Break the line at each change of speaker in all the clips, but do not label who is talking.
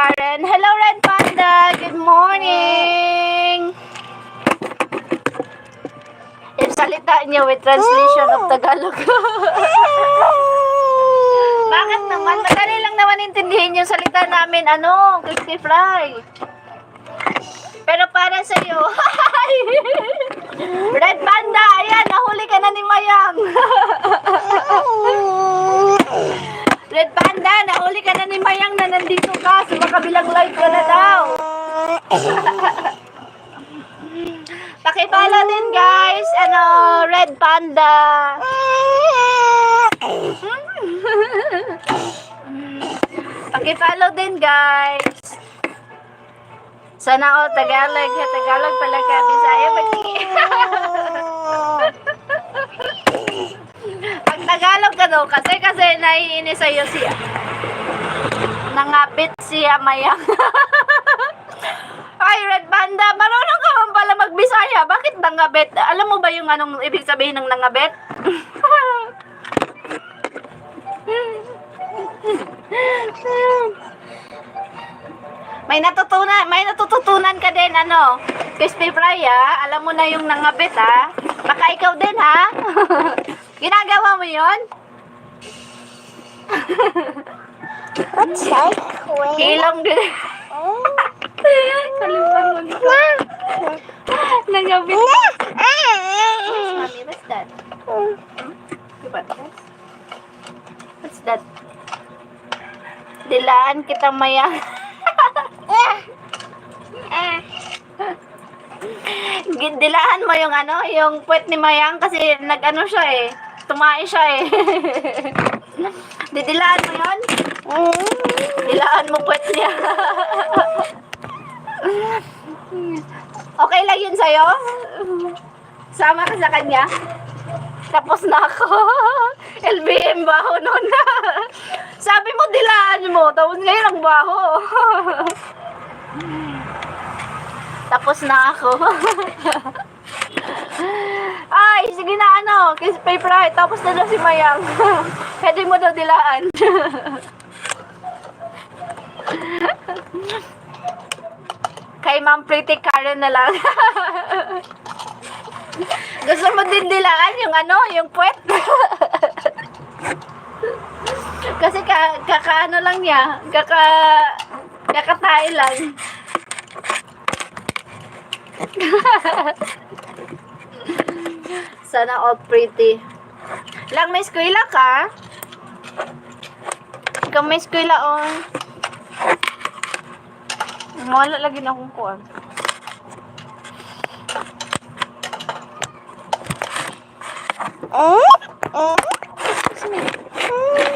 Karen. Hello, Red Panda. Good morning. Yung salita niya with translation of Tagalog. Bakit naman? Madali lang naman intindihin yung salita namin, crispy fry. Pero para sa iyo, Red Panda, ayan, nahuli ka na ni Mayang. Red Panda, nahuli ka na ni Mayang na nandito ka. Sa makabilang live ka na daw. Pakipalo din guys, Red Panda. Pakipalo din guys. Sana all Tagalog. Tagalog pala ka. Bisaya pati. Pag Tagalog ka daw. Kasi naiinis sa'yo siya. Nangapit siya Mayang. Ay, Red Panda. Marunong ka man pala magbisaya. Bakit nangabit? Alam mo ba yung anong ibig sabihin ng nangabit? May natututunan ka din, crispy fry, ha? Alam mo na yung nangabit, ha? Baka ikaw din, ha? Ginagawa mo yun?
What's that?
Kilong din. Kalimutan mo. Nangabit. Mami, what's that? What's that? Dilaan kita Mayang. Dilaan mo yung puwet ni Mayang kasi siya eh. Tumae siya eh. Didilaan mo yun? Dilaan mo puwet niya. Okay lang yun sa'yo? Sama ka sa kanya? Tapos na ako. LBM baho nun. Sabi mo dilaan mo. Tapos ngayon ang baho. Tapos na ako. Ay, sige na crispy fry. Tapos na daw si Mayang. Pwede mo daw dilaan. Kay Ma'am Pretty Karen na lang. Gusto mo din dilaan yung puwet? Kasi kakaano lang niya. Kakatae lang. Sana all pretty. Lang may eskwela ka? Ikaw may eskwela wala lagi na akong kuwan.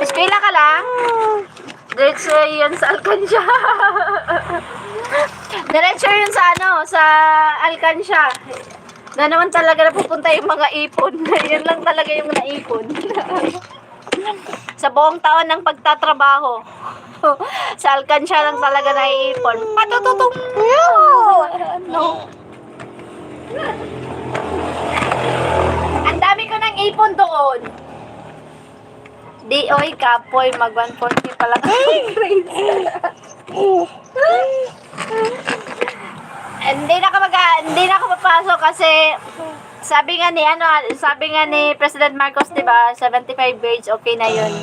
Eskwela ka lang? Diretso yun sa Alcansya. Diretso yun sa Alcansya. Na naman talaga napupunta yung mga ipon. Yun lang talaga yung naipon. Sa buong taon ng pagtatrabaho. Sa Alcansya lang talaga naiipon. Patututong! Ang dami ko ng ipon doon. Oy, kapoy, mag 140 pala kayo grades. Hindi na ako papasok kasi sabi nga ni President Marcos, 'di ba, 75 grades okay na 'yun.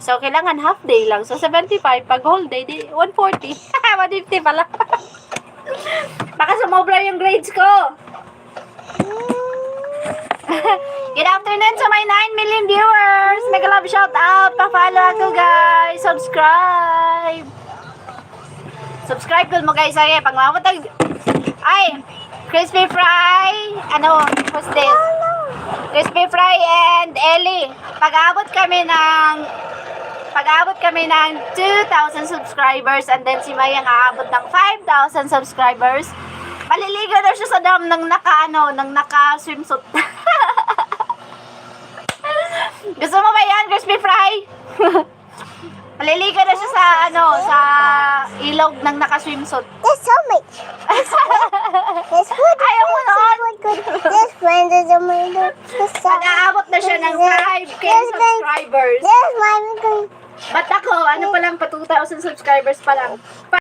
So kailangan half day lang. So 75 pag whole day, 140. 150 pala. Baka sumobra yung grades ko. Good afternoon to my 9 million viewers. Mega love shout out. Pa-follow ako guys. Subscribe ko mo guys. Ay, pag mamatag. Ay, crispy fry. What's this? Crispy fry and Ellie. Pag-abot kami ng 2,000 subscribers and then si Mayang aabot ng 5,000 subscribers. Maliligo na siya sa dam ng naka-swimsuit. Gusto mo ba yan, crispy fry? Maliligo na siya sa ilog ng naka-swimsuit.
There's so much.
Ayaw mo noon.
This friend is a window.
Pag-aabot na siya ng 5K subscribers.
There's my
Ba't ako, pa lang, pa 2,000 subscribers pa lang.